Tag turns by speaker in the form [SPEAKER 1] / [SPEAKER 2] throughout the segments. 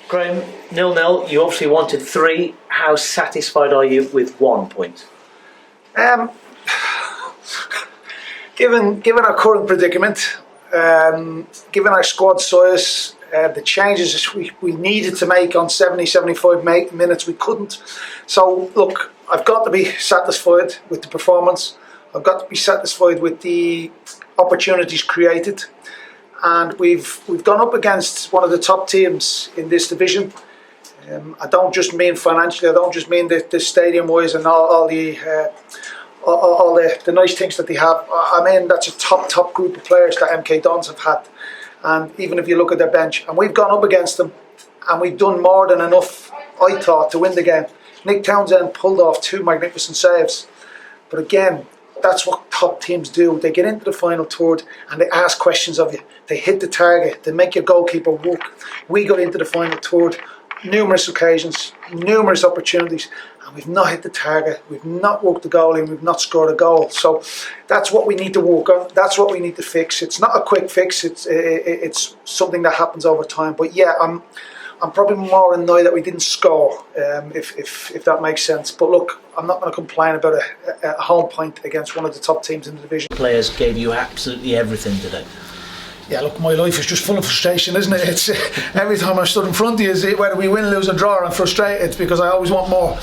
[SPEAKER 1] Graham, 0-0, you obviously wanted 3. How satisfied are you with 1 point?
[SPEAKER 2] Given our current predicament, given our squad size, the changes we needed to make on 75 minutes, we couldn't. So look, I've got to be satisfied with the performance. I've got to be satisfied with the opportunities created. And we've gone up against one of the top teams in this division. I don't just mean financially. I don't just mean the stadium-wise and all the nice things that they have. I mean that's a top group of players that MK Dons have had. And even if you look at their bench, and we've gone up against them, and we've done more than enough, I thought, to win the game. Nick Townsend pulled off 2 magnificent saves, but again, that's what top teams do. They get into the final third and they ask questions of you. They hit the target. They make your goalkeeper work. We got into the final third numerous occasions, numerous opportunities, and we've not hit the target. We've not worked the goal in. We've not scored a goal. So that's what we need to work on. That's what we need to fix. It's not a quick fix. It's something that happens over time. But yeah, I'm probably more annoyed that we didn't score, if that makes sense. But look, I'm not going to complain about a home point against one of the top teams in the division.
[SPEAKER 1] Players gave you absolutely everything today.
[SPEAKER 2] Yeah, look, my life is just full of frustration, isn't it? It's every time I stood in front of you, whether we win, lose or draw, I'm frustrated because I always want more.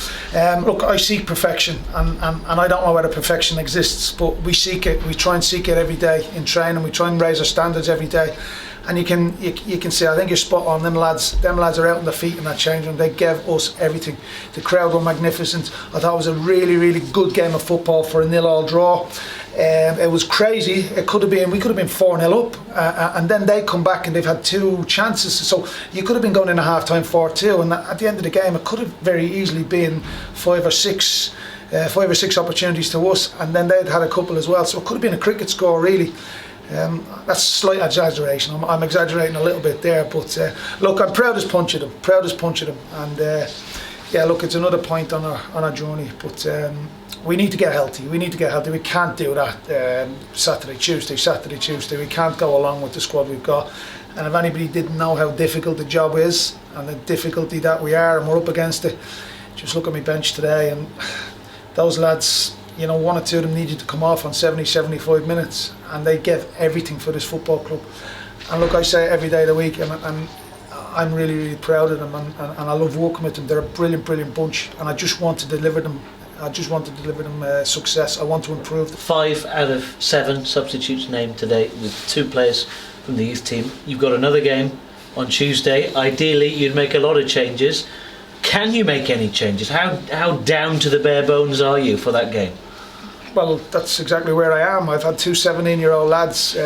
[SPEAKER 2] Look, I seek perfection, and I don't know whether perfection exists, but we seek it. We try and seek it every day in training. We try and raise our standards every day. And you can see, I think you're spot on. Them lads are out on their feet in that change room. They gave us everything. The crowd were magnificent. I thought it was a really good game of football for a 0-0 draw. It was crazy. We could have been 4-0 up, and then they come back and they've had 2 chances. So you could have been going in a half time 4-2, and at the end of the game, it could have very easily been 5 or 6 opportunities to us, and then they'd had a couple as well. So it could have been a cricket score, really. That's a slight exaggeration. I'm exaggerating a little bit there, but look, I'm proud as punch of them, and yeah, look, it's another point on our journey, but we need to get healthy. We can't do that Saturday, Tuesday. We can't go along with the squad we've got. And if anybody didn't know how difficult the job is and the difficulty that we are and we're up against it, just look at my bench today, and those lads, you know, 1 or 2 of them needed to come off on 75 minutes, and they gave everything for this football club. And look, I say it every day of the week, and I'm really proud of them, and I love working with them. They're a brilliant bunch, and I just want to deliver them. Success. I want to improve.
[SPEAKER 1] 5 out of 7 substitutes named today, with 2 players from the youth team. You've got another game on Tuesday. Ideally, you'd make a lot of changes. Can you make any changes? How down to the bare bones are you for that game?
[SPEAKER 2] Well, that's exactly where I am. I've had 2 17-year-old lads.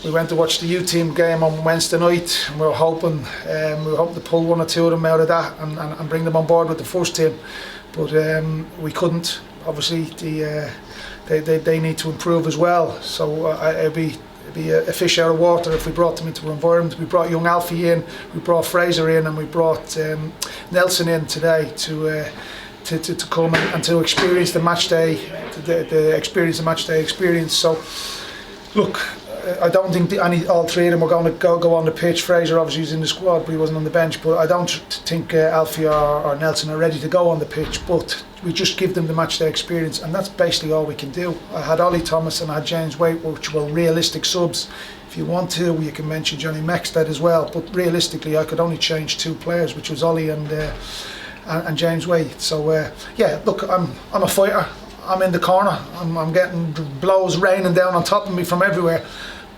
[SPEAKER 2] We went to watch the youth team game on Wednesday night, and we were hoping to pull 1 or 2 of them out of that and bring them on board with the first team. But we couldn't. Obviously, they need to improve as well. So it'd be a fish out of water if we brought them into our environment. We brought young Alfie in, we brought Fraser in, and we brought Nelson in today to come and to experience the match day, experience. So, look, I don't think all 3 of them were going to go on the pitch. Fraser obviously is in the squad, but he wasn't on the bench. But I don't think Alfie or Nelson are ready to go on the pitch. But we just give them the match day experience, and that's basically all we can do. I had Ollie Thomas and I had James Waite, which were realistic subs. If you want to, you can mention Johnny Mexted as well. But realistically, I could only change 2 players, which was Ollie and James Waite. So yeah, look, I'm a fighter. I'm in the corner. I'm getting blows raining down on top of me from everywhere.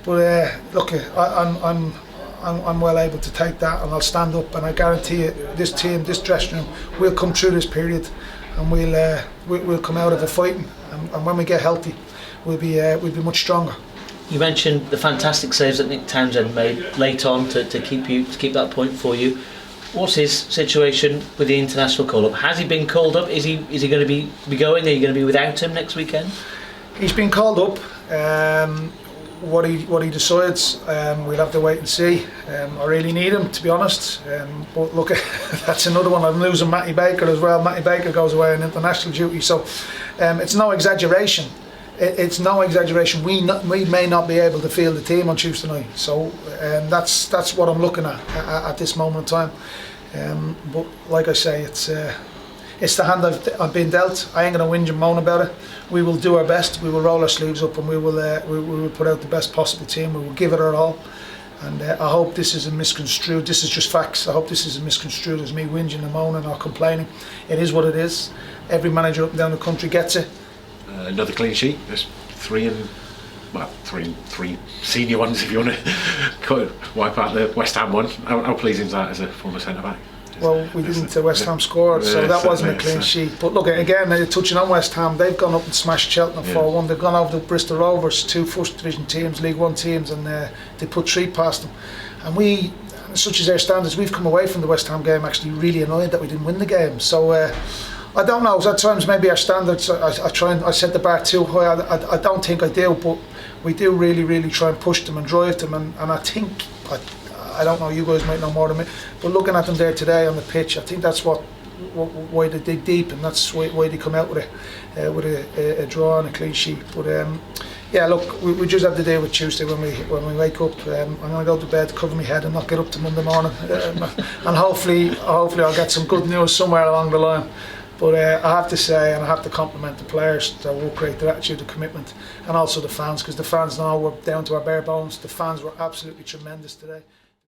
[SPEAKER 2] But look, I'm well able to take that, and I'll stand up, and I guarantee you, this team, this dressing room, will come through this period, and we'll come out of it fighting. And when we get healthy, we'll be much stronger.
[SPEAKER 1] You mentioned the fantastic saves that Nick Townsend made late on to keep that point for you. What's his situation with the international call-up? Has he been called up? Is he going to be going? Are you going to be without him next weekend?
[SPEAKER 2] He's been called up. What he decides, we'll have to wait and see. I really need him, to be honest. But look, that's another one. I'm losing Matty Baker as well. Matty Baker goes away on international duty, so it's no exaggeration it's no exaggeration. We may not be able to field the team on Tuesday night. So that's what I'm looking at this moment in time. But like I say, it's the hand I've been dealt. I ain't going to whinge and moan about it. We will do our best. We will roll our sleeves up, and we will put out the best possible team. We will give it our all. And I hope this isn't misconstrued. This is just facts. I hope this isn't misconstrued as me whinging and moaning or complaining. It is what it is. Every manager up and down the country gets it.
[SPEAKER 3] Another clean sheet. There's three senior ones if you want to wipe out the West Ham one. How pleasing is that as a former centre back?
[SPEAKER 2] Well, we didn't. West Ham scored, so that wasn't a clean sheet. But look, again, touching on West Ham, they've gone up and smashed Cheltenham 4-1. They've gone over the Bristol Rovers, 2 First Division teams, League One teams, and they put 3 past them. And we, such as their standards, we've come away from the West Ham game actually really annoyed that we didn't win the game. So I don't know. At times, maybe our standards, I set the bar too high. I don't think I do, but we do really try and push them and drive them. And I think. I don't know, you guys might know more than me, but looking at them there today on the pitch, I think that's why they dig deep, and that's why they come out with a draw and a clean sheet. But yeah, look, we just have to deal with Tuesday when we wake up. I'm going to go to bed, cover my head, and not get up to Monday morning. And hopefully I'll get some good news somewhere along the line. But I have to say, and I have to compliment the players, their work rate, their attitude, their commitment, and also the fans, because the fans now we're down to our bare bones. The fans were absolutely tremendous today.